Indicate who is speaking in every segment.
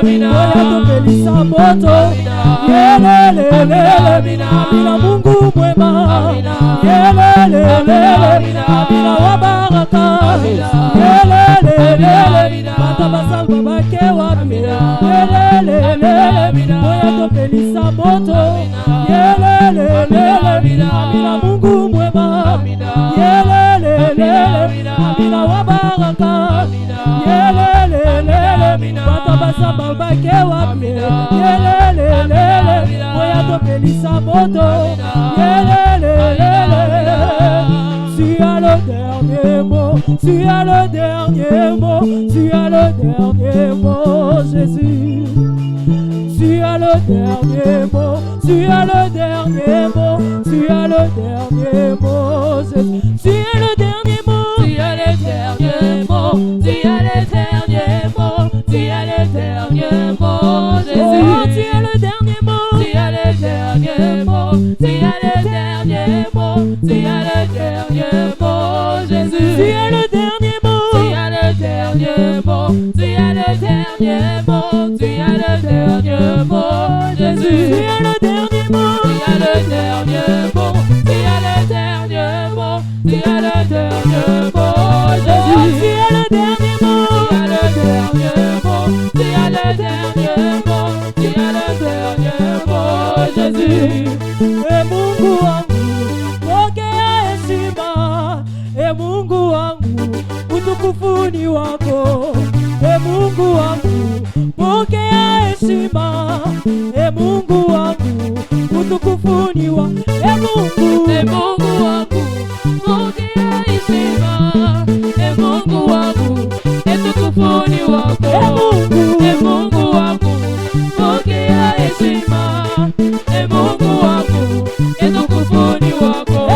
Speaker 1: Oya tupelisa moto. Yelelelele. Amina Mungu mwema. Yelelelele. Amina wa baraka. Yelelelele. Batabasa babake wapi. Yelelelele. Oya tupelisa moto. Yelelelele. Amina Mungu mwema. Yelelelele. Amina wa baraka. Yelelelele. Batabasa babake wapi. Yelelelele. Oya tupelisa moto. Yelelelele. Tu as le dernier mot, tu as le dernier mot, tu as le dernier mot, Jésus. Tu as le dernier mot, tu as le dernier mot, tu as le dernier mot, Jésus. Tu as le dernier mot, tu as le dernier mot, tu as le dernier mot, tu as le dernier mot, Jésus. Tu as le dernier mot, tu as le dernier mot, tu as le dernier mot, tu as le dernier mot, Jésus. Tu as le dernier mot, tu as le dernier mot, tu as le dernier mot, tu as le dernier mot, Jésus. Tu as le dernier mot, tu as le dernier mot, tu as le dernier mot, tu as le dernier mot, Jésus. Tu as le dernier mot, tu as le dernier mot, tu as le dernier mot, tu as le dernier mot, Jésus. Et Mungu wangu, pokea heshima. E Mungu wangu, utukufu ni wako. E Mungu wangu, pokea heshima. E Mungu wangu, utukufu ni wako. E Mungu wangu, pokea heshima. E Mungu wangu, utukufu ni wako. E Mungu wangu, pokea heshima. E Mungu wangu, utukufu ni wako.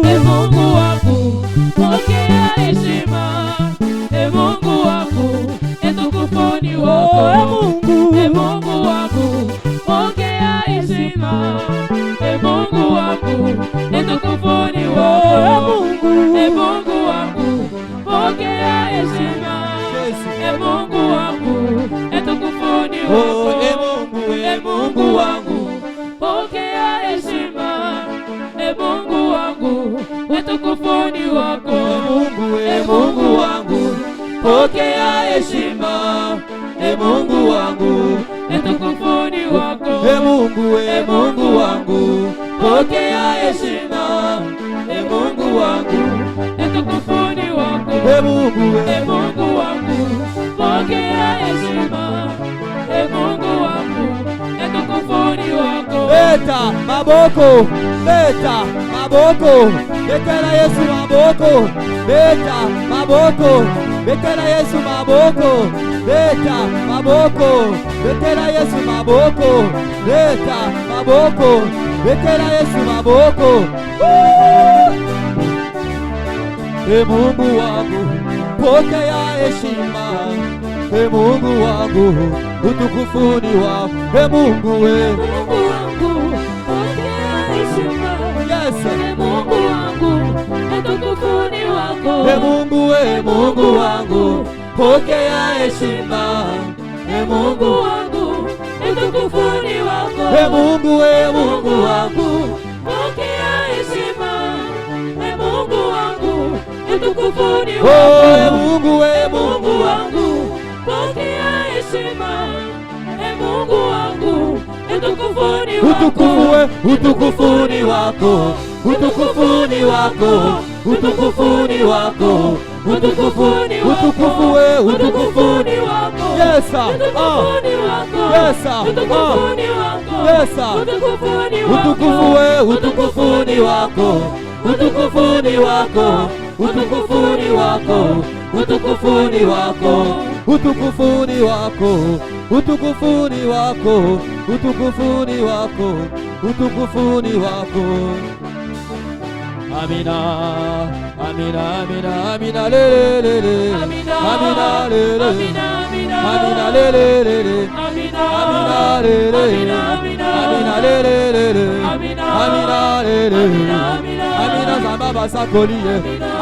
Speaker 1: E Mungu wangu, pokea heshima. E Mungu wangu, utukufu ni wako. E Mungu wangu, pokea heshima. E Mungu wangu, utukufu ni wako. E Mungu wangu, pokea heshima. E Mungu wangu, utukufu ni wako. E Mungu wangu, pokea heshima. E Mungu wangu, utukufu ni wako. E Mungu wangu, pokea heshima. E Mungu wangu, utukufu ni wako. E Mungu wangu, pokea heshima. E Mungu wangu, utukufu ni wako. E Mungu wangu, pokea heshima. E Mungu wangu, utukufu ni wako. Leta maboko, leta maboko, letela Yesu maboko, leta maboko, letela Yesu maboko, leta maboko, letela Yesu maboko, leta maboko, letela Yesu maboko. E Mungu wangu, pokea heshima. E Mungu wangu, utukufu ni wako. E Mungu wangu, pokea heshima. Yes. E Mungu wangu, utukufu ni wako. E Mungu wangu, pokea heshima. E Mungu wangu, utukufu ni wako. E Mungu wangu, pokea heshima. E Mungu wangu, utukufu ni wako. E Mungu wangu, pokea heshima. E Mungu wangu, utukufu ni wako. Utukufu ni wako. Utukufu ni wako. Utukufu ni wako. Utukufu ni wako. Utukufu ni wako. Yes sir. Yes sir. Utukufu ni wako. Yes sir. Utukufu ni wako. Utukufu ni wako. Utukufu ni wako. Utukufu ni wako. Utukufu ni wako. Utukufu ni wako. Utukufu ni wako. Utukufu ni wako. Utukufu ni wako. Amina, amina, amina, amina, le le le, amina, le le, amina, le le le, amina, le le, amina, le le, amina, le le, amina, zamba basa koliye,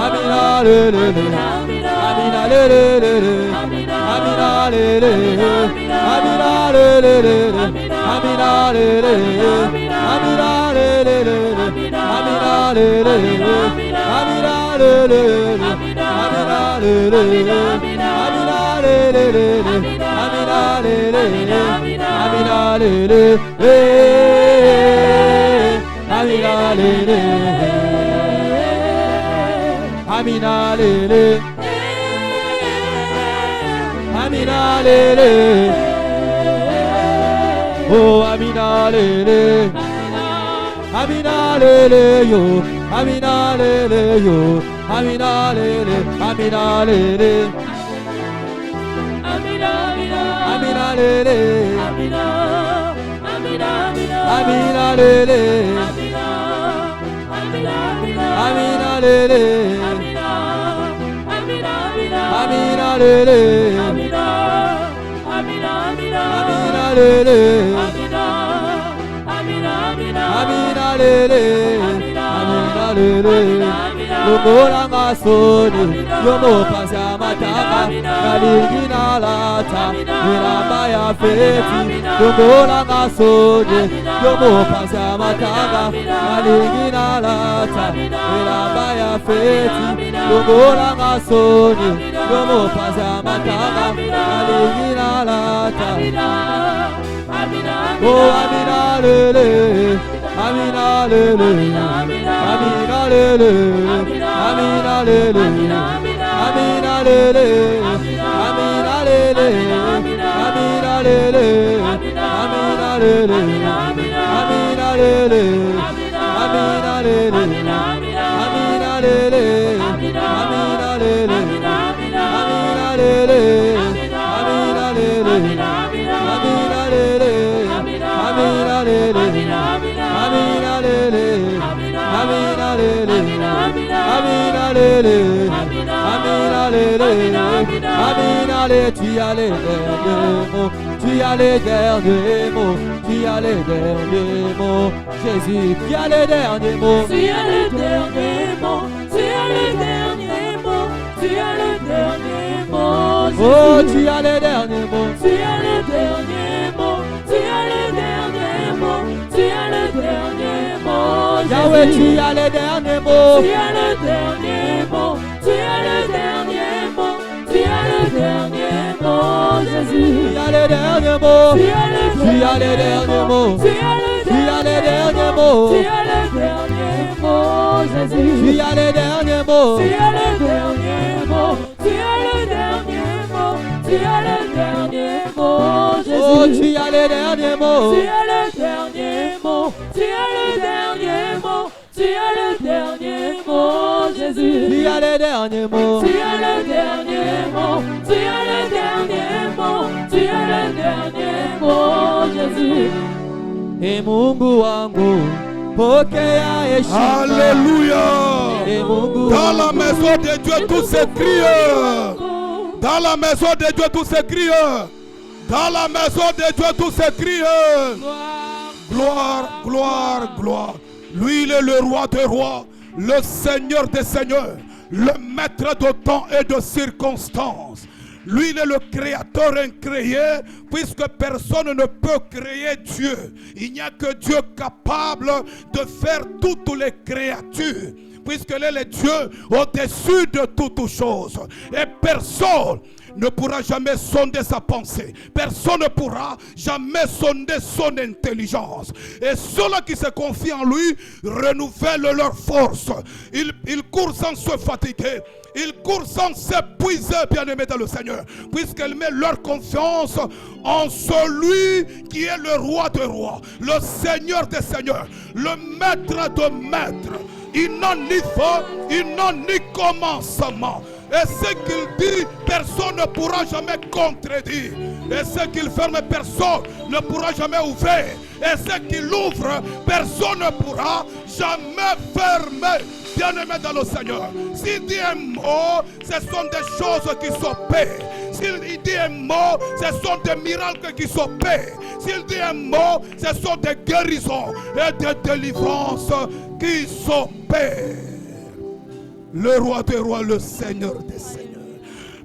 Speaker 1: amina, le le, amina, le le, amina, le le, amina, Oh, Amina lele, Amina lele yo, Amina lele yo, Amina lele, Amina lele, Amina lele, Amina lele, Amina lele, Amina lele, Amina lele, Amina lele, Amina lele, Lomola masoni, yomo pasa mataka, kaligina lata, miramba ya feti. Lomola masoni, yomo pasa mataka, kaligina lata, miramba ya feti. Lomola masoni, yomo pasa mataka, kaligina lata. Oh, Amina lele, Amina lele, Amina lele, Amina lele, Amina lele, Amina lele, Amina lele, Amina lele, Amina lele, Amina lele, Amina lele, Amina lele, Amina lele, Amina lele. Amina lele, Amina lele, Amina lele, Amina lele, Amina lele, Amina lele, tu as les derniers mots, tu as les derniers mots, tu as les derniers mots, Jésus, tu as les derniers mots, tu as les derniers mots, tu as les derniers mots, tu as les derniers mots, oh, tu as les derniers mots, tu as les derniers mots, tu as les derniers mots, tu as les derniers mots, Yahweh, tu as les derniers mots, tu as les derniers mots, tu as les derniers mots, tu as les derniers mots, Jésus, tu as les derniers mots, tu as les derniers mots, tu as les derniers mots, tu as les derniers mots, Jésus, tu as les derniers mots, tu as les derniers mots, tu as les derniers mots, tu as les derniers mots, Jésus, oh, tu as les derniers mots, tu as les derniers mots, tu as les derniers mots, tu as les derniers mots, Jésus, tu as les derniers mots, tu as les derniers mots, tu as les derniers mots, tu as les derniers mots, Jésus. Et Mungu wangu pokea heshima.
Speaker 2: Alléluia.
Speaker 1: Et Mungu
Speaker 2: dans la maison de Dieu tous ces crieurs. Dans la maison de Dieu tous ces crieurs. Dans la maison de Dieu tous ces crieurs. Gloire, gloire, gloire. Lui il est le roi des rois, le Seigneur des seigneurs, le maître de temps et de circonstances. Lui, il est le créateur incréé, puisque personne ne peut créer Dieu. Il n'y a que Dieu capable de faire toutes les créatures, puisqu'il est le Dieu au-dessus de toutes choses. Et personne ne pourra jamais sonder sa pensée. Personne ne pourra jamais sonder son intelligence. Et ceux-là qui se confient en lui renouvellent leur force. Ils courent sans se fatiguer. Ils courent sans s'épuiser, bien-aimés dans le Seigneur, puisqu'ils mettent leur confiance en celui qui est le roi des rois, le Seigneur des seigneurs, le maître de maîtres. Il n'a ni fin, il n'a ni commencement. Et ce qu'il dit, personne ne pourra jamais contredire. Et ce qu'il ferme, personne ne pourra jamais ouvrir. Et ce qu'il ouvre, personne ne pourra jamais fermer. Bien-aimé dans le Seigneur, s'il dit un mot, ce sont des choses qui s'opèrent. S'il dit un mot, ce sont des miracles qui s'opèrent. S'il dit un mot, ce sont des guérisons et des délivrances qui s'opèrent. Le roi des rois, le Seigneur des seigneurs.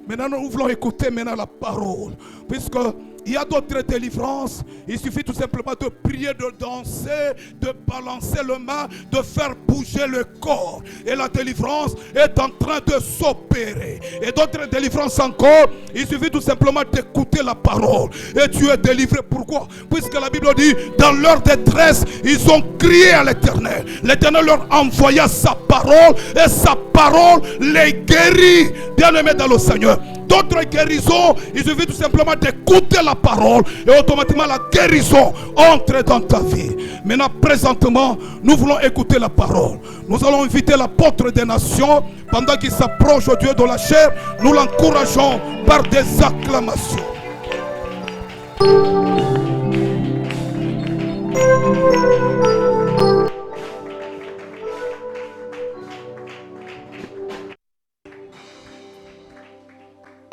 Speaker 2: Maintenant, nous voulons écouter maintenant la parole, puisque Il y a d'autres délivrances. Il suffit tout simplement de prier, de danser, de balancer le main, de faire bouger le corps. Et la délivrance est en train de s'opérer. Et d'autres délivrances encore, il suffit tout simplement d'écouter la parole. Et tu es délivré. Pourquoi? Puisque la Bible dit, dans leur détresse, ils ont crié à l'Éternel. L'Éternel leur envoya sa parole et sa parole les guérit. Bien-aimés dans le Seigneur. D'autres guérisons, il suffit tout simplement d'écouter la parole et automatiquement la guérison entre dans ta vie. Maintenant, présentement, nous voulons écouter la parole. Nous allons inviter l'apôtre des nations pendant qu'il s'approche au Dieu de la chair. Nous l'encourageons par des acclamations.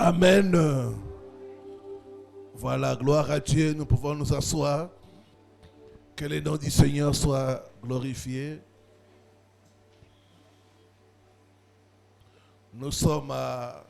Speaker 3: Amen. Voilà, gloire à Dieu. Nous pouvons nous asseoir. Que le nom du Seigneur soit glorifié. Nous sommes à